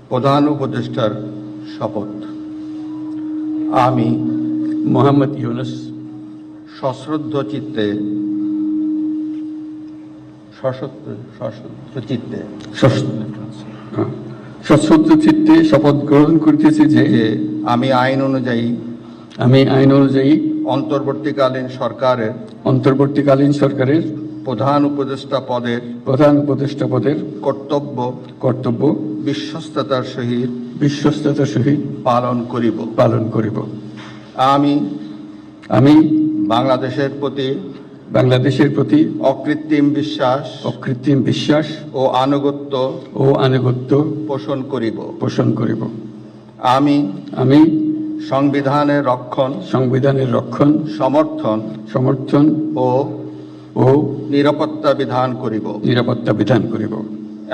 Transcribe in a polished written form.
প্রধান উপদেষ্টার শপথ। আমি মোহাম্মদ ইউনুস সশ্রদ্ধ চিত্তে সশ্রদ্ধ চিত্তে শপথ গ্রহণ করিতেছি যে আমি আইন অনুযায়ী অন্তর্বর্তীকালীন সরকারের প্রধান উপদেষ্টা পদের কর্তব্য বিশ্বস্ততার সহিত পালন করিব। আমি বাংলাদেশের প্রতি অকৃত্রিম বিশ্বাস ও আনুগত্য পোষণ করিব। আমি সংবিধানের রক্ষণ সমর্থন ও নিরাপত্তা বিধান করিব।